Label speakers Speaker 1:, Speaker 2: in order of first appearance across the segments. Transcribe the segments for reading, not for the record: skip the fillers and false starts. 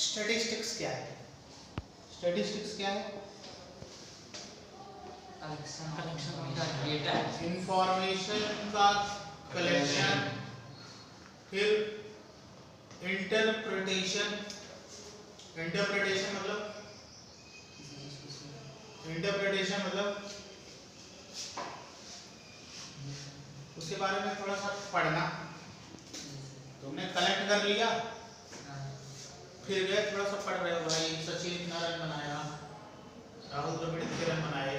Speaker 1: Statistics क्या है? Statistics क्या है?
Speaker 2: Collection of the data,
Speaker 1: information का कलेक्शन, फिर इंटरप्रिटेशन। इंटरप्रिटेशन मतलब उसके बारे में थोड़ा सा पढ़ना। तुमने कलेक्ट कर लिया, फिर गए थोड़ा सा पढ़ रहे हो, भाई सचिन इतना रन बनाया, राहुल द्रविड़ इतने रन बनाए,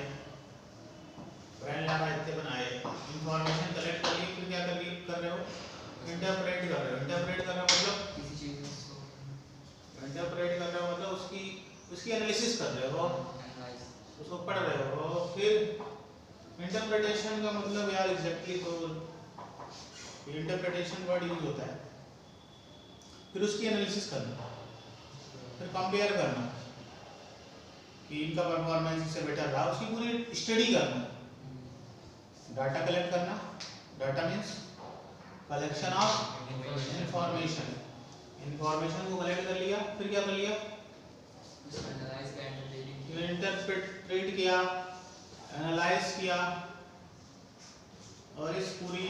Speaker 1: ब्रायन लारा इतने बनाए। इंफॉर्मेशन कलेक्ट कर ली, फिर क्या कर रहे हो? इंटरप्रेट कर रहे हो। इंटरप्रेट करना मतलब
Speaker 2: किसी चीज को
Speaker 1: इंटरप्रेट कर रहे हो मतलब उसकी एनालिसिस कर रहे हो, उसको पढ़ रहे हो। फिर इंटरप्रिटेशन का मतलब यार एग्जैक्टली तो इंटरप्रिटेशन वर्ड यूज होता है। फिर उसकी एनालिसिस करना, फिर कंपेयर करना कि इनका परफॉर्मेंस इससे बेटर रहा, उसकी पूरी स्टडी करना। डाटा कलेक्ट करना, data means collection of information. Information को कलेक्ट कर लिया, फिर क्या कर लिया? इंटरप्रेट किया, एनालाइज किया, और इस पूरी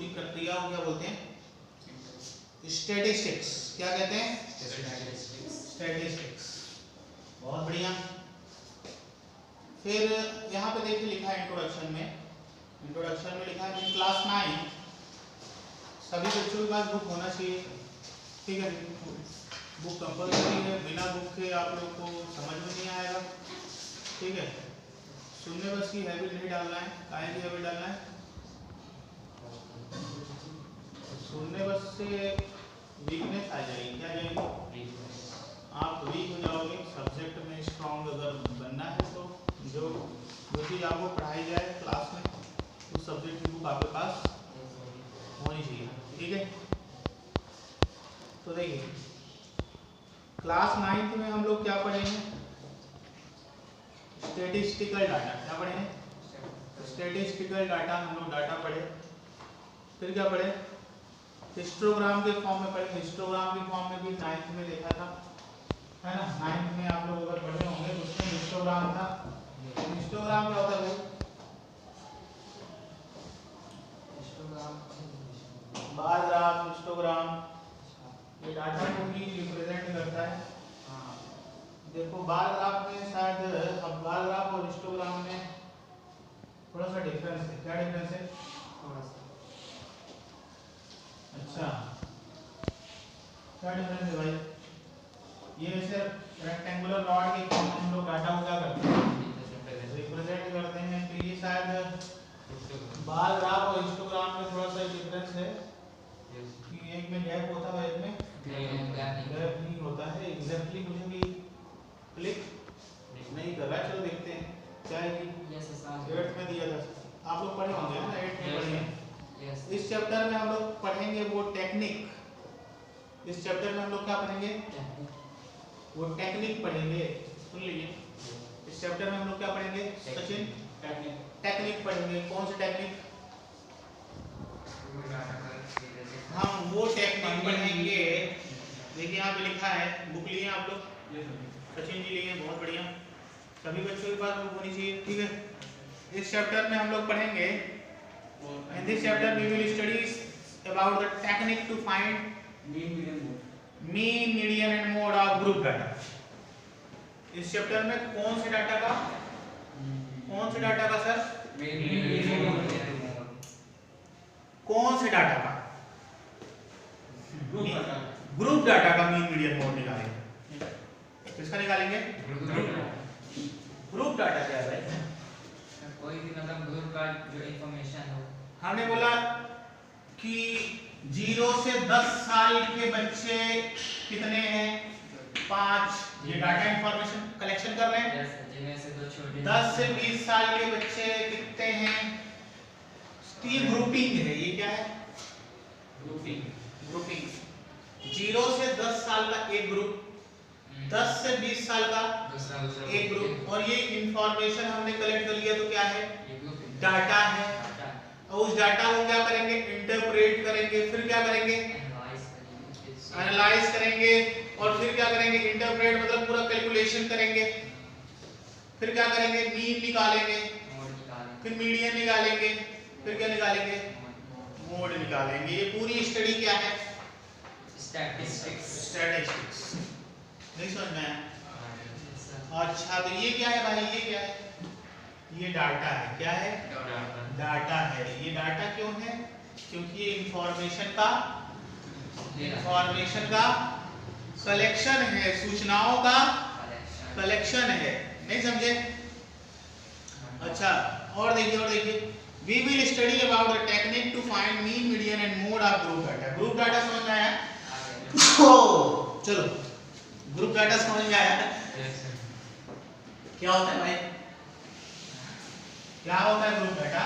Speaker 1: प्रक्रिया को क्या बोलते हैं? स्टैटिस्टिक्स। क्या कहते हैं? स्टैटिस्टिक्स। बहुत बढ़िया। फिर यहाँ पे देखिए लिखा है इंट्रोडक्शन में लिखा है इन क्लास 9 सभी बच्चों के पास बुक होना चाहिए। ठीक है, बुक कंपल्सरी है, बिना बुक के आप लोग को समझ में नहीं आएगा। ठीक है, सुनने बस की हैबिट नहीं डालना है। काहे की हैबिट डालना है? सुनने बस से वीकनेस आ जाएगी। क्या जाएगी? आप वीक हो जाओगे। सब्जेक्ट में स्ट्रॉन्ग अगर बनना है तो जो चीज़ आपको पढ़ाई जाए क्लास में, उस सब्जेक्ट की बुक आपके पास होनी चाहिए। ठीक है, तो देखिए क्लास 9th में हम लोग क्या पढ़ेंगे? Statistical data. क्या पढ़ेंगे? Statistical data. हम लोग डाटा पढ़े, फिर क्या पढ़े? हिस्टोग्राम के फॉर्म में पढ़े। हिस्टोग्राम के फॉर्म में भी 9th में देखा था, है ना? 9th में आप लोग अगर पढ़े होंगे तो उसमें हिस्टोग्राम था। हिस्टोग्राम क्या होता है? बार ग्राफ, हिस्टोग्राम, ये डाटा को ही रिप्रेजेंट करता है। देखो बार ग्राफ में शायद, अब बार ग्राफ और हिस्टोग्राम में थोड़ा सा डिफरेंस है। क्या डिफरेंस है? थोड़ा सा। अच्छा, क्या डिफरेंस है भाई? ये वैसे रेक्टेंगुलर रॉड के फॉर्म में हम लोग डाटा को क्या करते हैं? रिप्रेजेंट करते हैं। तो ये शायद बार ग्राफ और हिस्टोग्राम में थोड़ा सा डिफरेंस है कि एक में गैप होता है, एक में गैप नहीं होता है। एग्जैक्टली मुझे भी क्लिक नहीं कर रहा है। चलो देखते हैं क्या है कि 8th में दिया था। आप लोग पढ़े होंगे ना? 8th में पढ़े हैं। इस चैप्टर में हम लोग पढ़ेंगे वो टेक्निक। इस चैप्टर में हम लोग क्या पढ़ेंगे? वो टेक्निक पढ़ेंगे। सुन लीजिए, इस चैप्टर में हम लोग क्या पढ़ेंगे? सचिन, टेक्निक पढ़ेंगे। कौन सी टेक्निक? हम वो टेक्निक पढ़ेंगे। देखिए यहाँ पे लिखा है, बुक लिए आप लोग? सचिन जी लिए, बहुत बढ़िया। सभी बच्चों के पास बुक होनी चाहिए। ठीक है, इस चैप्टर में हम लोग पढ़ेंगे, in this chapter we will study about the technique to find mean, median and mode of group data. इस चैप्टर में कौन से डाटा का? कौन से डाटा का सर? कौन से डाटा का? ग्रुप डाटा का मीन, मीडियन, मोड निकालेंगे। किसका निकालेंगे? ग्रुप डाटा क्या है भाई?
Speaker 2: कोई भी मतलब ग्रुप का जो इंफॉर्मेशन हो।
Speaker 1: हमने बोला कि 0 से 10 साल के बच्चे कितने हैं? 5। ये डाटा इंफॉर्मेशन कलेक्शन कर रहे हैं।
Speaker 2: जिनमें से दो छोटे
Speaker 1: 10 से 20 साल के बच्चे कितने हैं? ये ग्रुपिंग है। ये क्या है? ग्रुपिंग। 0 से 10 साल का एक ग्रुप, 10 से 20 साल का एक ग्रुप। और ये इंफॉर्मेशन हमने कलेक्ट कर लिया तो क्या है? डाटा है। और उस डाटा को क्या करेंगे? इंटरप्रेट करेंगे। फिर क्या करेंगे? एनालाइज करेंगे और फिर क्या करेंगे, इंटरप्रेट मतलब पूरा कैलकुलेशन करेंगे, फिर क्या करेंगे, मीन निकालेंगे, फिर मीडियन निकालेंगे, फिर क्या निकालेंगे, मोड निकालेंगे। ये पूरी स्टडी क्या है, स्टैटिस्टिक्स। नहीं समझ में आया? अच्छा तो ये क्या है भाई, ये क्या है, ये डाटा है। क्या है, डाटा है। ये डाटा क्यों है, क्योंकि ये इंफॉर्मेशन का कलेक्शन है, सूचनाओं का कलेक्शन है। नहीं समझे? अच्छा और देखिए we will study about the technique to find mean, median and mode of group data. Group data समझ में आया? चलो ग्रुप डाटा समझ में आया? क्या होता है भाई, क्या होता है ग्रुप डाटा?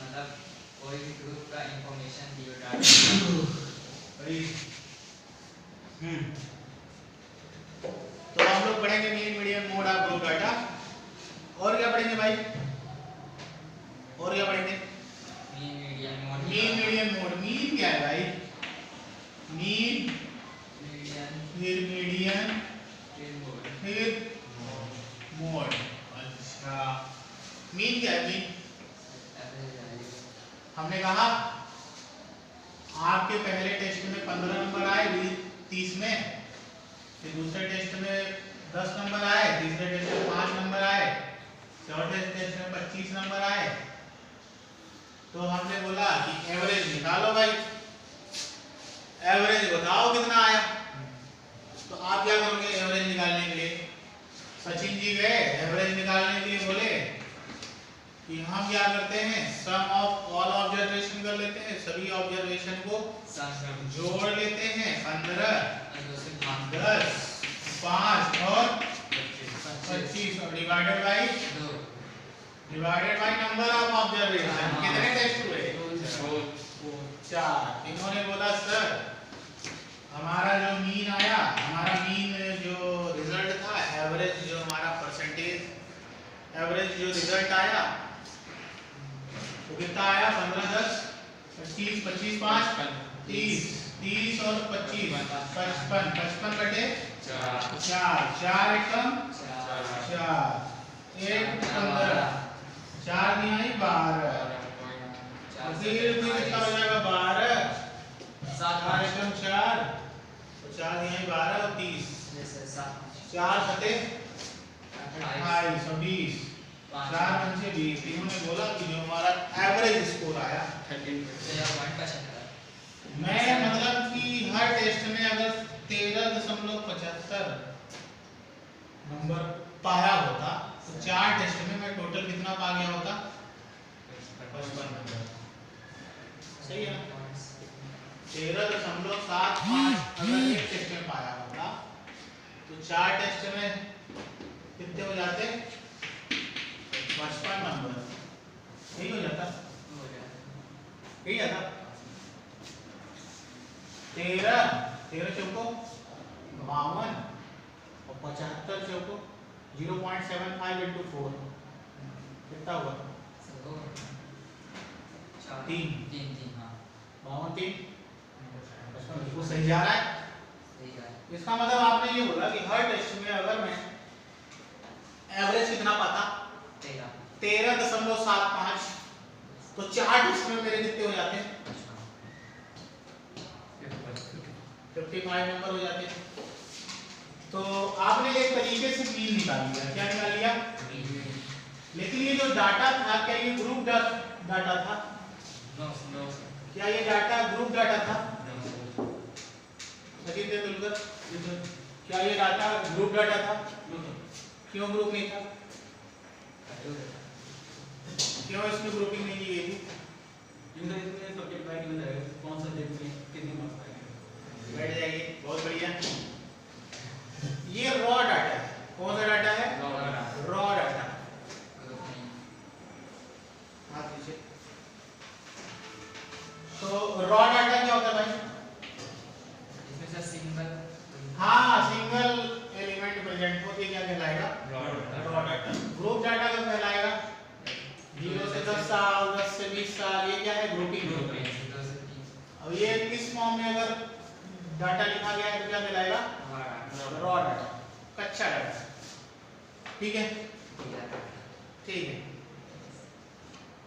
Speaker 2: मतलब कोई भी ग्रुप का इंफॉर्मेशन दियो डाटा।
Speaker 1: तो हम लोग पढ़ेंगे mean, median, mode of group data. और क्या पढ़ेंगे भाई, और क्या पढ़ेंगे?
Speaker 2: Mean, median, mode.
Speaker 1: Mean, median, mode. Mean क्या है भाई, मीन, फिर मीडियन, फिर मोड। अच्छा मीन क्या है, मीन हमने कहा आपके पहले टेस्ट में 15 नंबर आए 30 में, फिर दूसरे टेस्ट में 10 नंबर आए, तीसरे टेस्ट में 5 नंबर आए, चौथे टेस्ट में 25 नंबर आए। तो हमने बोला कि एवरेज निकालो भाई, एवरेज बताओ कितना आया। तो आप क्या करोगे एवरेज निकालने के लिए, सचिन जी गए एवरेज निकालने के लिए, बोले कि हम क्या करते हैं, सम ऑफ ऑल ऑब्जर्वेशन कर लेते हैं, सभी ऑब्जर्वेशन को जोड़ लेते हैं, 15 10 5 और 25 और divided by number of observation. कितने टेस्ट हुए, 4। इन्होंने बोला सर हमारा जो मीन आया, हमारा मीन जो रिजल्ट था, एवरेज जो हमारा परसेंटेज एवरेज जो रिजल्ट आया तो कितना आया, 15 10 25 25 5 30 और 25 55 बटे 4 एकम 4 1 15 4 दिहाई 12 फिर कितना हो जाएगा 12 4 एकम 4 तो 4 दिहाई 12 और 30 4 सते 28 और 20 4 पंचे 20। इन्होंने बोला कि जो हमारा एवरेज स्कोर आया 13, मैं मतलब कि हर टेस्ट में अगर 13.75 नंबर पाया होता तो 4 टेस्ट में मैं टोटल कितना पा गया होता, 55 नंबर। सही है ना? 13.75 अगर एक टेस्ट में पाया होता तो 4 टेस्ट में कितने हो जाते, 55 नंबर। यही हो जाता, यही आता 13 चौको 52 और 75 चौको 0.75 into 4 कितना हुआ, 3 52 3 वो सही जा रहा है। इसका मतलब आपने ये बोला कि हर टेस्ट में अगर मैं एवरेज कितना पाता, 13.75 तो 4 टेस्ट में मेरे कितने हो जाते हैं, 55 नंबर हो जाते हैं। तो आपने एक तरीके से मीन निकाल लिया। क्या निकाल लिया, लेकिन ये जो डाटा था क्या ये ग्रुप डाटा था? क्या ये डाटा ग्रुप डाटा था? सचिन तेंदुलकर, क्या ये डाटा ग्रुप डाटा था? क्यों ग्रुप नहीं था, क्यों इसमें ग्रुपिंग नहीं की गई थी?
Speaker 3: कौन सा सब्जेक्ट में कितने मार्क्स आएंगे,
Speaker 1: बैठ जाइए, बहुत बढ़िया। ये रॉ डाटा है। कौन सा डाटा है, रॉ डाटा। हाथ नीचे। तो रॉ डाटा क्या होता है भाई,
Speaker 2: इसमें सर सिंगल,
Speaker 1: हाँ सिंगल एलिमेंट प्रेजेंट होती है, क्या कहलाएगा, रॉ डाटा। ग्रुप डाटा का कहलाएगा 0 से 10 साल, 10 से 20 साल, ये क्या है, ग्रुपिंग। अब ये किस डाटा लिखा गया है तो क्या कहलाएगा? रॉ डाटा, कच्चा डाटा। ठीक है, ठीक है।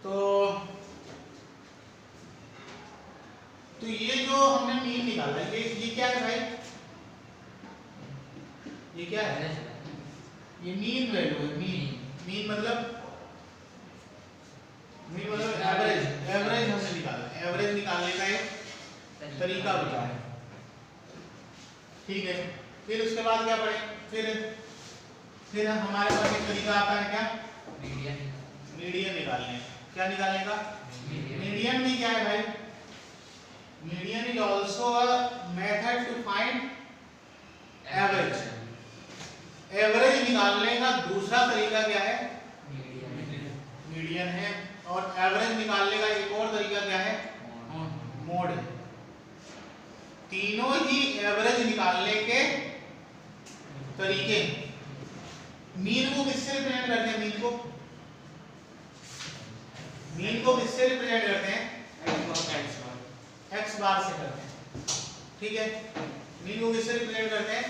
Speaker 1: तो ये जो हमने मीन निकाला, ये क्या है भाई? ये क्या है? ये मीन वैल्यू है। मीन मतलब एवरेज। एवरेज हमने निकाला, एवरेज निकालने का एक तरीका बताया। ठीक है, फिर उसके बाद क्या पढ़े? फिर हमारे पास एक तरीका आता है क्या? मीडियन निकालने। क्या निकालने का? मीडियन भी क्या है भाई? Median is also a method to find average. Average निकालने का दूसरा तरीका क्या है? मीडियन है। और एवरेज निकालने का एक और तरीका क्या है? मोड है। तीनों ही एवरेज निकालने के तरीके। मीन को किससे रिप्रेजेंट करते हैं? मीन को किससे रिप्रेजेंट करते हैं? एक्स बार से करते हैं। ठीक है, मीन को किससे रिप्रेजेंट करते हैं?